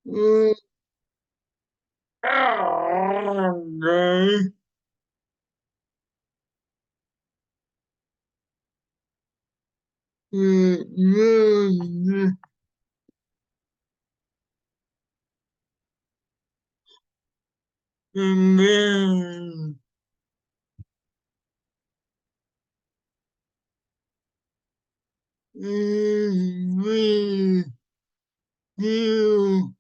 Mm, okay. Mm, and then, we you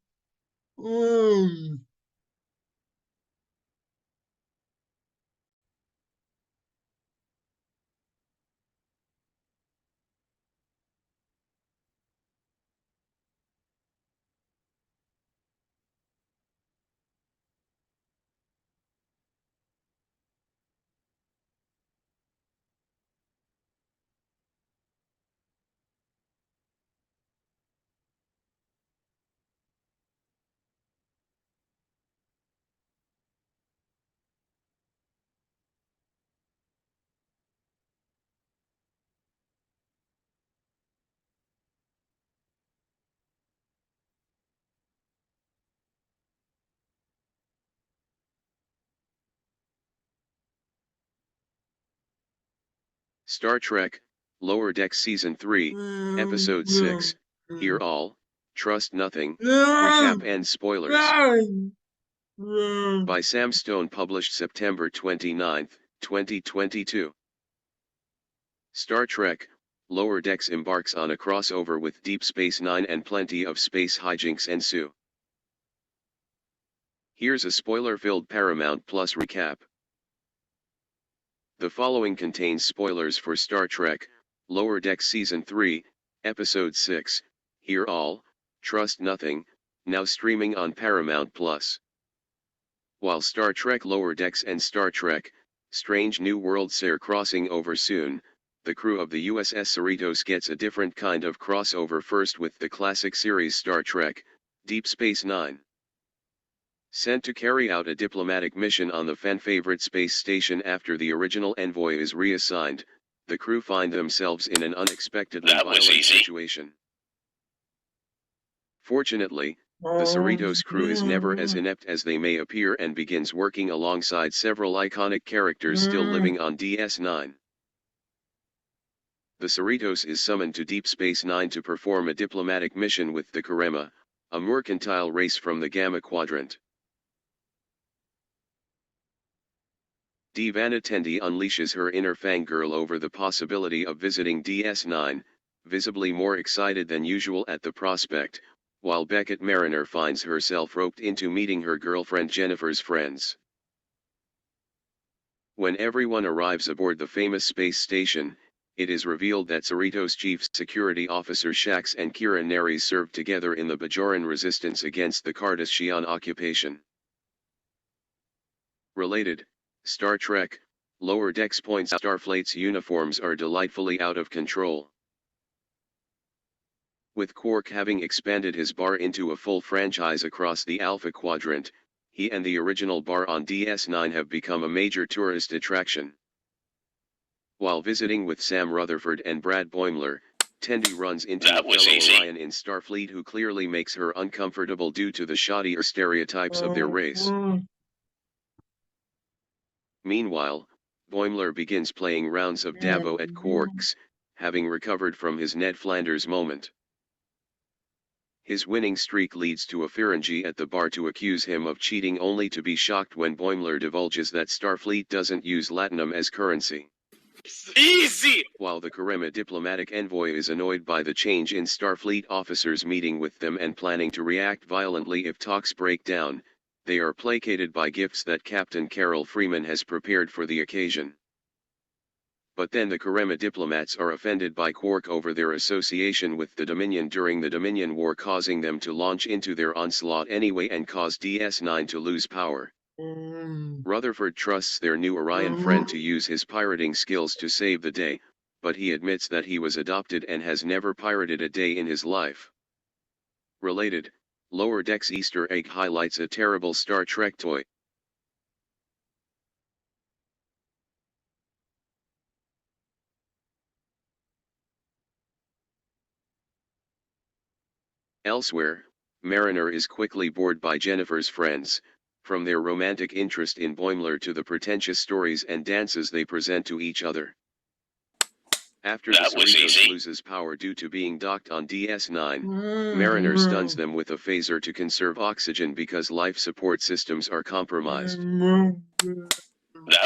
um Star Trek, Lower Decks Season 3, Episode 6, Hear All, Trust Nothing, Recap and Spoilers. By Sam Stone, published September 29, 2022. Star Trek, Lower Decks embarks on a crossover with Deep Space Nine and plenty of space hijinks ensue. Here's a spoiler-filled Paramount Plus recap. The following contains spoilers for Star Trek, Lower Decks Season 3, Episode 6, Hear All, Trust Nothing, now streaming on Paramount Plus. While Star Trek Lower Decks and Star Trek, Strange New Worlds are crossing over soon, the crew of the USS Cerritos gets a different kind of crossover, first with the classic series Star Trek, Deep Space Nine. Sent to carry out a diplomatic mission on the fan-favorite space station after the original envoy is reassigned, the crew find themselves in an unexpectedly violent situation. Fortunately, the Cerritos crew is never as inept as they may appear and begins working alongside several iconic characters still living on DS9. The Cerritos is summoned to Deep Space Nine to perform a diplomatic mission with the Karema, a mercantile race from the Gamma Quadrant. Vanitendi unleashes her inner fangirl over the possibility of visiting DS9, visibly more excited than usual at the prospect, while Beckett Mariner finds herself roped into meeting her girlfriend Jennifer's friends. When everyone arrives aboard the famous space station, it is revealed that Cerritos Chief Security Officer Shax and Kira Nerys served together in the Bajoran resistance against the Cardassian occupation. Related, Star Trek, Lower Decks points out Starfleet's uniforms are delightfully out of control. With Quark having expanded his bar into a full franchise across the Alpha Quadrant, he and the original bar on DS9 have become a major tourist attraction. While visiting with Sam Rutherford and Brad Boimler, Tendi runs into a fellow Orion in Starfleet who clearly makes her uncomfortable due to the shoddy stereotypes of their race. Meanwhile, Boimler begins playing rounds of Dabo at Quark's, having recovered from his Ned Flanders moment. His winning streak leads to a Ferengi at the bar to accuse him of cheating, only to be shocked when Boimler divulges that Starfleet doesn't use Latinum as currency. Easy! While the Karema diplomatic envoy is annoyed by the change in Starfleet officers meeting with them and planning to react violently if talks break down, they are placated by gifts that Captain Carol Freeman has prepared for the occasion. But then the Karema diplomats are offended by Quark over their association with the Dominion during the Dominion War, causing them to launch into their onslaught anyway and cause DS9 to lose power. Rutherford trusts their new Orion friend to use his pirating skills to save the day, but he admits that he was adopted and has never pirated a day in his life. Related, Lower Decks Easter egg highlights a terrible Star Trek toy. Elsewhere, Mariner is quickly bored by Jennifer's friends, from their romantic interest in Boimler to the pretentious stories and dances they present to each other. After the Cerritos loses power due to being docked on DS9, Mariner stuns them with a phaser to conserve oxygen because life support systems are compromised. The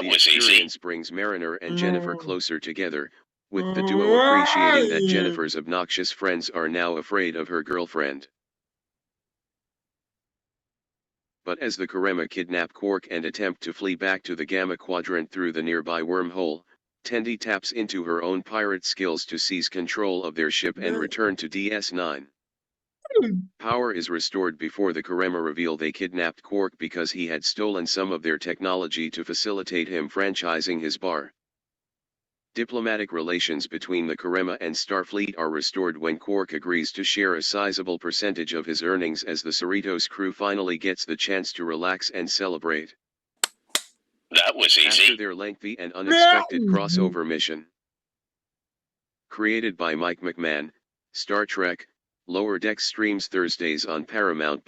experience brings Mariner and Jennifer closer together, with the duo appreciating that Jennifer's obnoxious friends are now afraid of her girlfriend. But as the Karema kidnap Quark and attempt to flee back to the Gamma Quadrant through the nearby wormhole, Tendi taps into her own pirate skills to seize control of their ship and return to DS9. Power is restored before the Karema reveal they kidnapped Quark because he had stolen some of their technology to facilitate him franchising his bar. Diplomatic relations between the Karema and Starfleet are restored when Quark agrees to share a sizable percentage of his earnings as the Cerritos crew finally gets the chance to relax and celebrate. That was easy. After their lengthy and unexpected crossover mission. Created by Mike McMahon, Star Trek, Lower Decks streams Thursdays on Paramount+.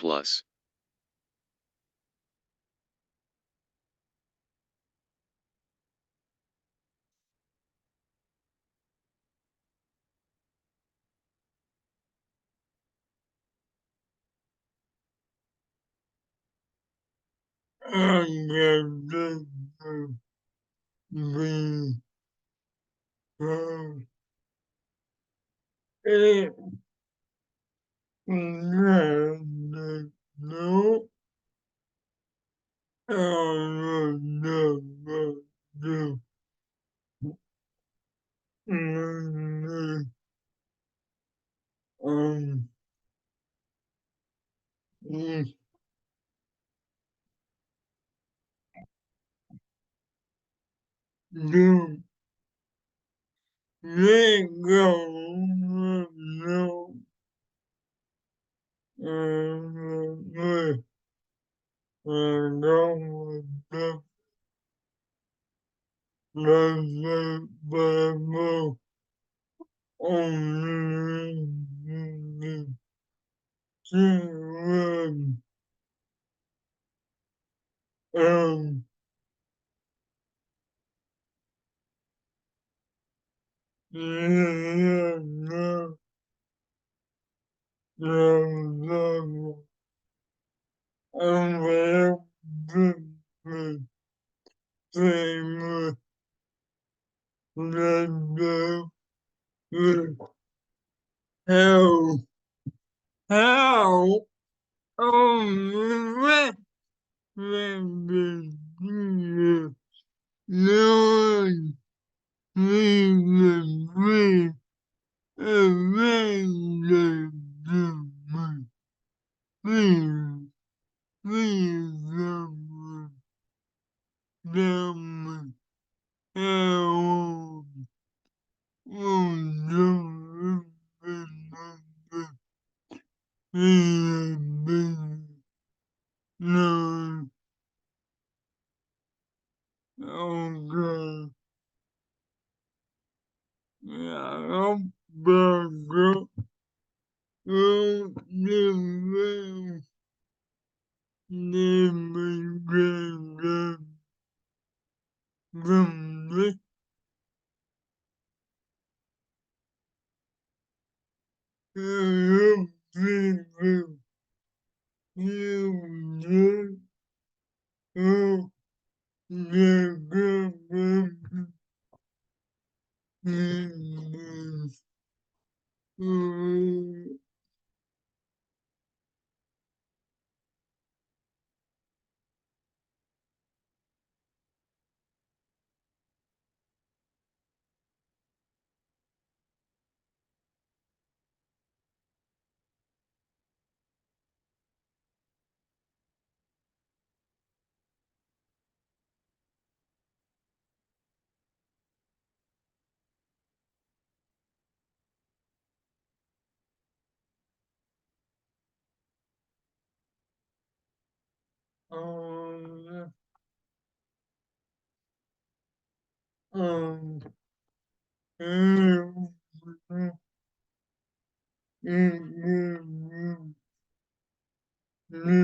Now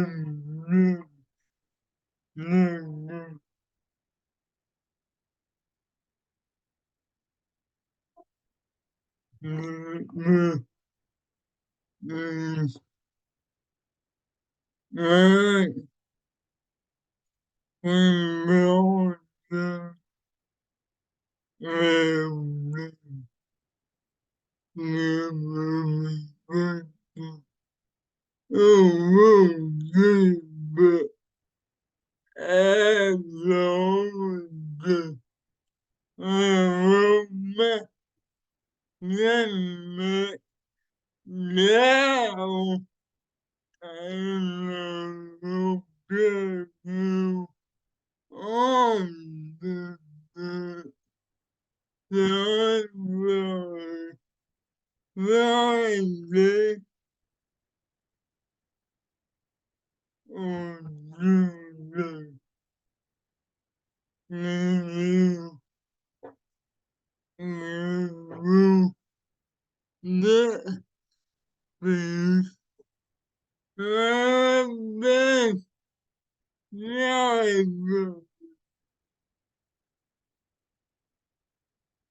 on the